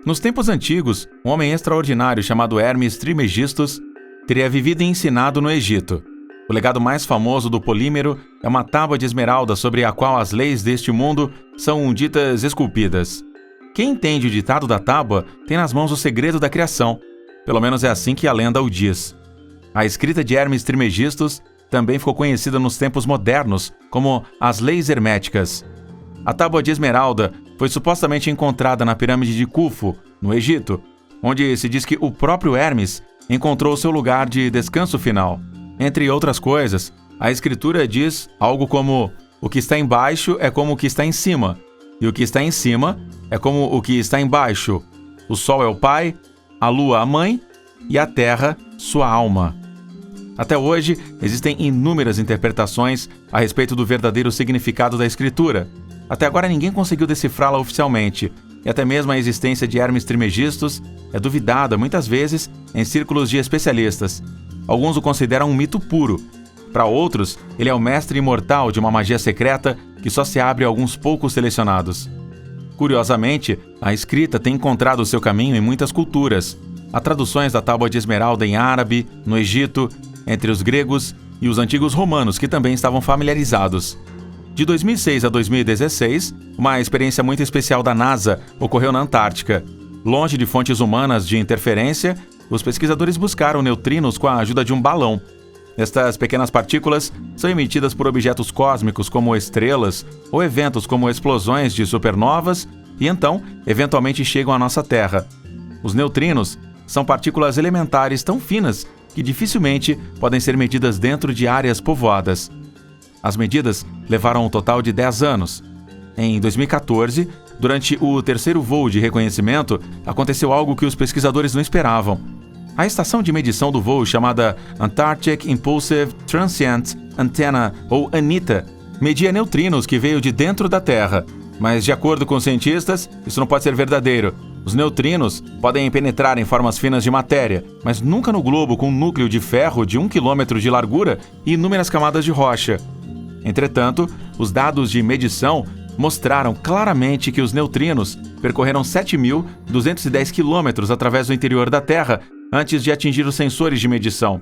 Nos tempos antigos, um homem extraordinário chamado Hermes Trismegistus teria vivido e ensinado no Egito. O legado mais famoso do Polímero é uma tábua de esmeralda sobre a qual as leis deste mundo são ditas esculpidas. Quem entende o ditado da tábua tem nas mãos o segredo da criação. Pelo menos é assim que a lenda o diz. A escrita de Hermes Trismegistus também ficou conhecida nos tempos modernos como as Leis Herméticas. A tábua de esmeralda foi supostamente encontrada na pirâmide de Khufu, no Egito, onde se diz que o próprio Hermes encontrou seu lugar de descanso final. Entre outras coisas, a escritura diz algo como: o que está embaixo é como o que está em cima, e o que está em cima é como o que está embaixo. O sol é o pai, a lua a mãe e a terra sua alma. Até hoje, existem inúmeras interpretações a respeito do verdadeiro significado da escritura. Até agora ninguém conseguiu decifrá-la oficialmente, e até mesmo a existência de Hermes Trismegistus é duvidada muitas vezes em círculos de especialistas. Alguns o consideram um mito puro. Para outros, ele é o mestre imortal de uma magia secreta que só se abre a alguns poucos selecionados. Curiosamente, a escrita tem encontrado seu caminho em muitas culturas. Há traduções da Tábua de Esmeralda em árabe, no Egito, entre os gregos e os antigos romanos, que também estavam familiarizados. De 2006 a 2016, uma experiência muito especial da NASA ocorreu na Antártica. Longe de fontes humanas de interferência, os pesquisadores buscaram neutrinos com a ajuda de um balão. Estas pequenas partículas são emitidas por objetos cósmicos como estrelas ou eventos como explosões de supernovas e então, eventualmente, chegam à nossa Terra. Os neutrinos são partículas elementares tão finas que dificilmente podem ser medidas dentro de áreas povoadas. As medidas levaram um total de 10 anos. Em 2014, durante o terceiro voo de reconhecimento, aconteceu algo que os pesquisadores não esperavam. A estação de medição do voo, chamada Antarctic Impulsive Transient Antenna, ou ANITA, media neutrinos que veio de dentro da Terra. Mas, de acordo com os cientistas, isso não pode ser verdadeiro. Os neutrinos podem penetrar em formas finas de matéria, mas nunca no globo com um núcleo de ferro de 1 km de largura e inúmeras camadas de rocha. Entretanto, os dados de medição mostraram claramente que os neutrinos percorreram 7.210 km através do interior da Terra antes de atingir os sensores de medição.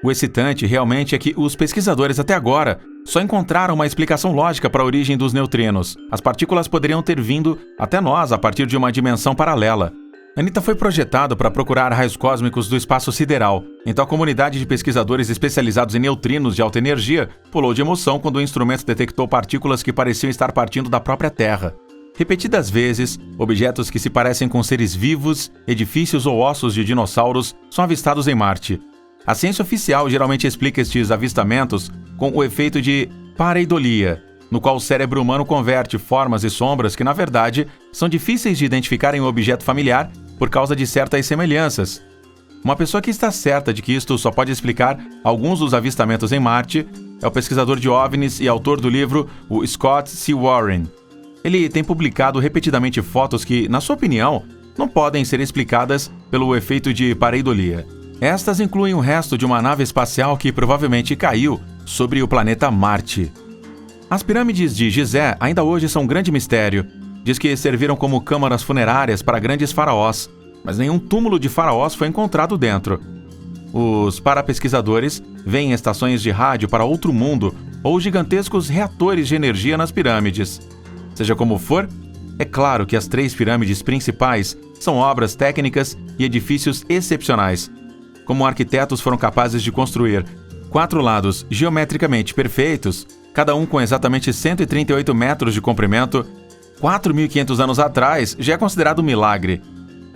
O excitante realmente é que os pesquisadores até agora só encontraram uma explicação lógica para a origem dos neutrinos. As partículas poderiam ter vindo até nós a partir de uma dimensão paralela. ANITA foi projetado para procurar raios cósmicos do espaço sideral, então a comunidade de pesquisadores especializados em neutrinos de alta energia pulou de emoção quando o instrumento detectou partículas que pareciam estar partindo da própria Terra. Repetidas vezes, objetos que se parecem com seres vivos, edifícios ou ossos de dinossauros são avistados em Marte. A ciência oficial geralmente explica estes avistamentos com o efeito de pareidolia, no qual o cérebro humano converte formas e sombras que, na verdade, são difíceis de identificar em um objeto familiar por causa de certas semelhanças. Uma pessoa que está certa de que isto só pode explicar alguns dos avistamentos em Marte é o pesquisador de OVNIs e autor do livro, o Scott C. Warren. Ele tem publicado repetidamente fotos que, na sua opinião, não podem ser explicadas pelo efeito de pareidolia. Estas incluem o resto de uma nave espacial que provavelmente caiu sobre o planeta Marte. As pirâmides de Gizé ainda hoje são um grande mistério. Diz que serviram como câmaras funerárias para grandes faraós, mas nenhum túmulo de faraós foi encontrado dentro. Os parapesquisadores veem estações de rádio para outro mundo ou gigantescos reatores de energia nas pirâmides. Seja como for, é claro que as 3 pirâmides principais são obras técnicas e edifícios excepcionais. Como arquitetos foram capazes de construir 4 lados geometricamente perfeitos, cada um com exatamente 138 metros de comprimento, 4.500 anos atrás já é considerado um milagre.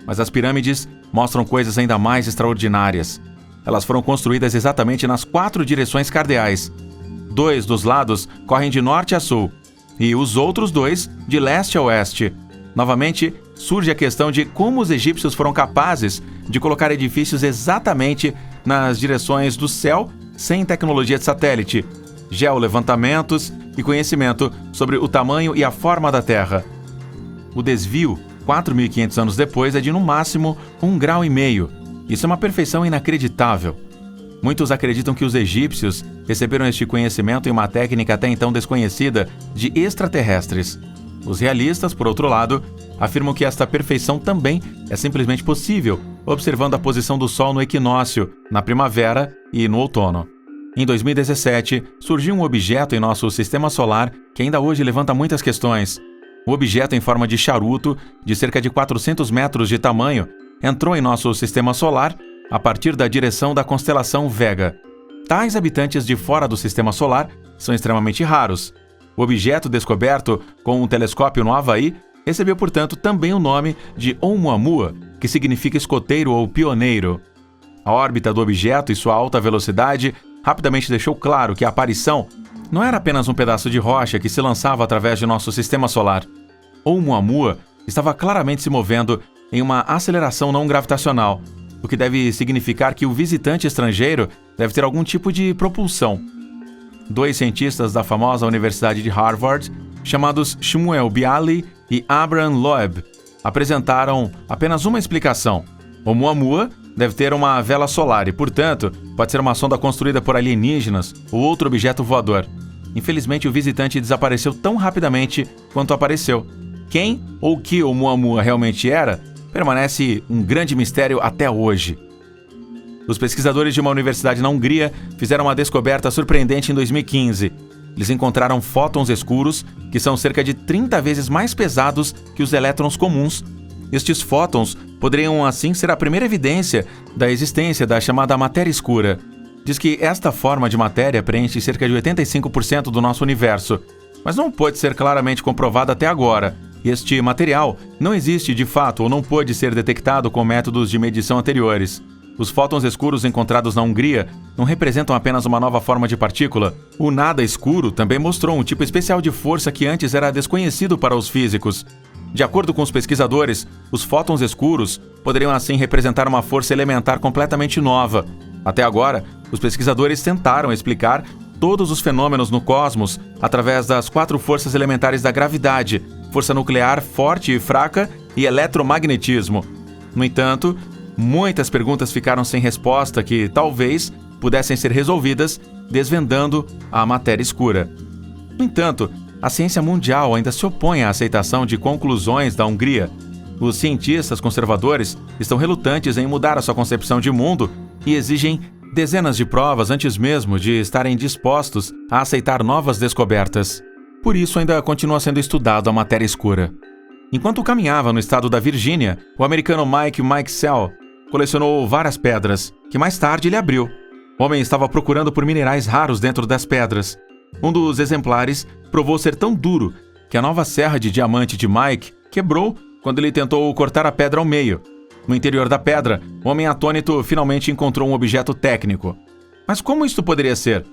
Mas as pirâmides mostram coisas ainda mais extraordinárias. Elas foram construídas exatamente nas 4 direções cardeais. 2 dos lados correm de norte a sul, e os outros 2 de leste a oeste. Novamente, surge a questão de como os egípcios foram capazes de colocar edifícios exatamente nas direções do céu sem tecnologia de satélite, geolevantamentos e conhecimento sobre o tamanho e a forma da Terra. O desvio, 4.500 anos depois, é de no máximo 1,5 grau. Isso é uma perfeição inacreditável. Muitos acreditam que os egípcios receberam este conhecimento em uma técnica até então desconhecida de extraterrestres. Os realistas, por outro lado, afirmam que esta perfeição também é simplesmente possível, observando a posição do Sol no equinócio, na primavera e no outono. Em 2017, surgiu um objeto em nosso sistema solar que ainda hoje levanta muitas questões. O objeto em forma de charuto, de cerca de 400 metros de tamanho, entrou em nosso sistema solar a partir da direção da constelação Vega. Tais habitantes de fora do sistema solar são extremamente raros. O objeto descoberto com um telescópio no Havaí recebeu, portanto, também o nome de Oumuamua, que significa escoteiro ou pioneiro. A órbita do objeto e sua alta velocidade rapidamente deixou claro que a aparição não era apenas um pedaço de rocha que se lançava através de nosso sistema solar. Oumuamua estava claramente se movendo em uma aceleração não gravitacional, o que deve significar que o visitante estrangeiro deve ter algum tipo de propulsão. 2 cientistas da famosa Universidade de Harvard, chamados Shmuel Bialy e Abraham Loeb, apresentaram apenas uma explicação. Oumuamua deve ter uma vela solar e, portanto, pode ser uma sonda construída por alienígenas ou outro objeto voador. Infelizmente, o visitante desapareceu tão rapidamente quanto apareceu. Quem ou o que Oumuamua realmente era, permanece um grande mistério até hoje. Os pesquisadores de uma universidade na Hungria fizeram uma descoberta surpreendente em 2015. Eles encontraram fótons escuros que são cerca de 30 vezes mais pesados que os elétrons comuns. Estes fótons poderiam, assim, ser a primeira evidência da existência da chamada matéria escura. Diz que esta forma de matéria preenche cerca de 85% do nosso universo, mas não pode ser claramente comprovada até agora. Este material não existe de fato ou não pôde ser detectado com métodos de medição anteriores. Os fótons escuros encontrados na Hungria não representam apenas uma nova forma de partícula. O nada escuro também mostrou um tipo especial de força que antes era desconhecido para os físicos. De acordo com os pesquisadores, os fótons escuros poderiam assim representar uma força elementar completamente nova. Até agora, os pesquisadores tentaram explicar todos os fenômenos no cosmos através das 4 forças elementares da gravidade, força nuclear forte e fraca e eletromagnetismo. No entanto, muitas perguntas ficaram sem resposta que talvez pudessem ser resolvidas desvendando a matéria escura. No entanto, a ciência mundial ainda se opõe à aceitação de conclusões da Hungria. Os cientistas conservadores estão relutantes em mudar a sua concepção de mundo e exigem dezenas de provas antes mesmo de estarem dispostos a aceitar novas descobertas. Por isso ainda continua sendo estudado a matéria escura. Enquanto caminhava no estado da Virgínia, o americano Mike Sell colecionou várias pedras, que mais tarde ele abriu. O homem estava procurando por minerais raros dentro das pedras. Um dos exemplares provou ser tão duro que a nova serra de diamante de Mike quebrou quando ele tentou cortar a pedra ao meio. No interior da pedra, o homem atônito finalmente encontrou um objeto técnico. Mas como isto poderia ser?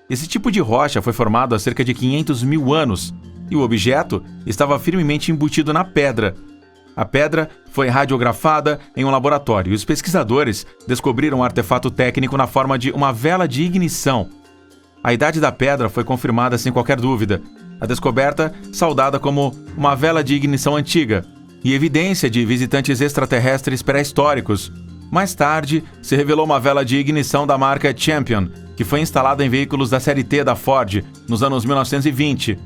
Esse tipo de rocha foi formado há cerca de 500 mil anos, e o objeto estava firmemente embutido na pedra. A pedra foi radiografada em um laboratório e os pesquisadores descobriram um artefato técnico na forma de uma vela de ignição. A idade da pedra foi confirmada sem qualquer dúvida. A descoberta, saudada como uma vela de ignição antiga e evidência de visitantes extraterrestres pré-históricos. Mais tarde, se revelou uma vela de ignição da marca Champion, que foi instalada em veículos da série T da Ford nos anos 1920.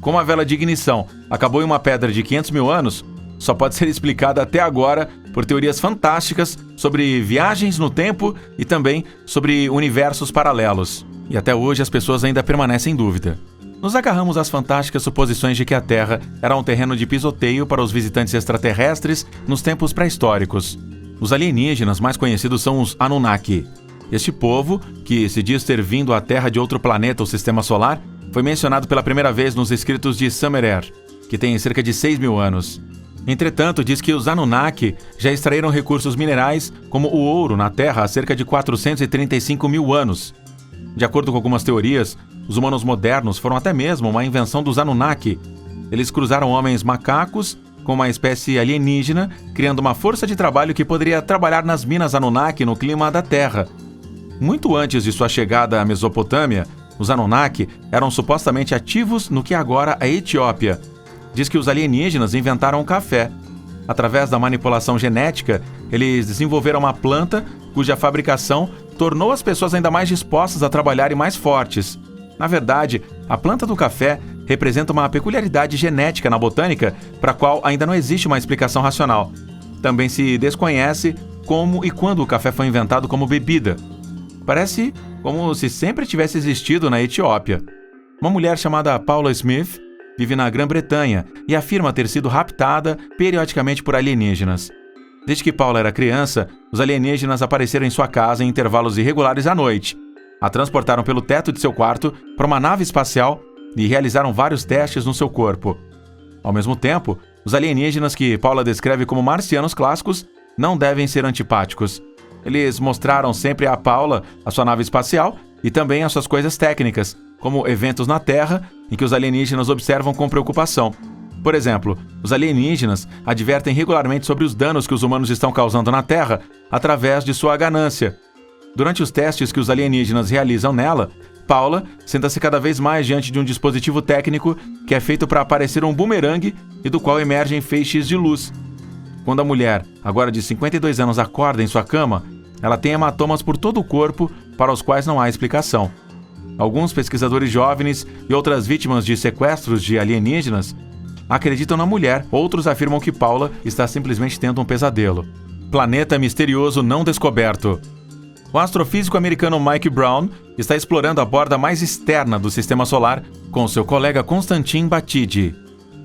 Como a vela de ignição acabou em uma pedra de 500 mil anos, só pode ser explicada até agora por teorias fantásticas sobre viagens no tempo e também sobre universos paralelos. E até hoje as pessoas ainda permanecem em dúvida. Nos agarramos às fantásticas suposições de que a Terra era um terreno de pisoteio para os visitantes extraterrestres nos tempos pré-históricos. Os alienígenas mais conhecidos são os Anunnaki. Este povo, que se diz ter vindo à Terra de outro planeta ou sistema solar, foi mencionado pela primeira vez nos escritos de Sumerer, que tem cerca de 6 mil anos. Entretanto, diz que os Anunnaki já extraíram recursos minerais como o ouro na Terra há cerca de 435 mil anos. De acordo com algumas teorias, os humanos modernos foram até mesmo uma invenção dos Anunnaki. Eles cruzaram homens macacos com uma espécie alienígena, criando uma força de trabalho que poderia trabalhar nas minas Anunnaki no clima da Terra. Muito antes de sua chegada à Mesopotâmia, os Anunnaki eram supostamente ativos no que agora é a Etiópia. Diz que os alienígenas inventaram o café. Através da manipulação genética, eles desenvolveram uma planta cuja fabricação tornou as pessoas ainda mais dispostas a trabalhar e mais fortes. Na verdade, a planta do café representa uma peculiaridade genética na botânica para a qual ainda não existe uma explicação racional. Também se desconhece como e quando o café foi inventado como bebida. Parece como se sempre tivesse existido na Etiópia. Uma mulher chamada Paula Smith vive na Grã-Bretanha e afirma ter sido raptada periodicamente por alienígenas. Desde que Paula era criança, os alienígenas apareceram em sua casa em intervalos irregulares à noite. A transportaram pelo teto de seu quarto para uma nave espacial e realizaram vários testes no seu corpo. Ao mesmo tempo, os alienígenas que Paula descreve como marcianos clássicos não devem ser antipáticos. Eles mostraram sempre a Paula a sua nave espacial e também as suas coisas técnicas, como eventos na Terra em que os alienígenas observam com preocupação. Por exemplo, os alienígenas advertem regularmente sobre os danos que os humanos estão causando na Terra através de sua ganância. Durante os testes que os alienígenas realizam nela, Paula senta-se cada vez mais diante de um dispositivo técnico que é feito para parecer um bumerangue e do qual emergem feixes de luz. Quando a mulher, agora de 52 anos, acorda em sua cama, ela tem hematomas por todo o corpo para os quais não há explicação. Alguns pesquisadores jovens e outras vítimas de sequestros de alienígenas acreditam na mulher, outros afirmam que Paula está simplesmente tendo um pesadelo. Planeta misterioso não descoberto. O astrofísico americano Mike Brown está explorando a borda mais externa do Sistema Solar com seu colega Konstantin Batide.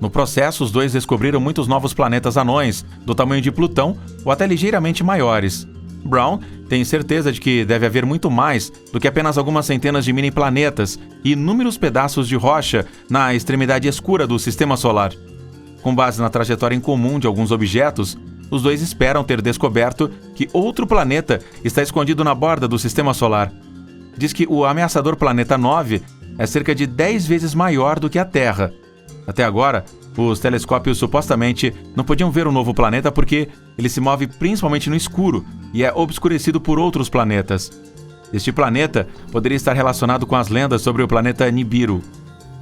No processo, os dois descobriram muitos novos planetas anões, do tamanho de Plutão ou até ligeiramente maiores. Brown tem certeza de que deve haver muito mais do que apenas algumas centenas de mini-planetas e inúmeros pedaços de rocha na extremidade escura do Sistema Solar. Com base na trajetória incomum de alguns objetos, os dois esperam ter descoberto que outro planeta está escondido na borda do Sistema Solar. Diz que o ameaçador planeta 9 é cerca de 10 vezes maior do que a Terra. Até agora, os telescópios supostamente não podiam ver o novo planeta porque ele se move principalmente no escuro e é obscurecido por outros planetas. Este planeta poderia estar relacionado com as lendas sobre o planeta Nibiru.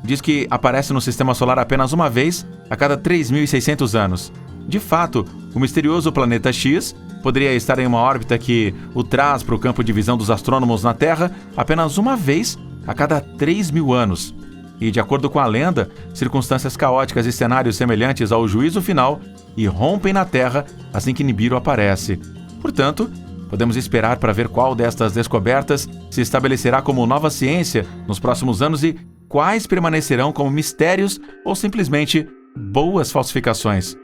Diz que aparece no Sistema Solar apenas uma vez a cada 3.600 anos. De fato, o misterioso planeta X poderia estar em uma órbita que o traz para o campo de visão dos astrônomos na Terra apenas uma vez a cada 3.000 anos. E, de acordo com a lenda, circunstâncias caóticas e cenários semelhantes ao juízo final irrompem na Terra assim que Nibiru aparece. Portanto, podemos esperar para ver qual destas descobertas se estabelecerá como nova ciência nos próximos anos e quais permanecerão como mistérios ou simplesmente boas falsificações.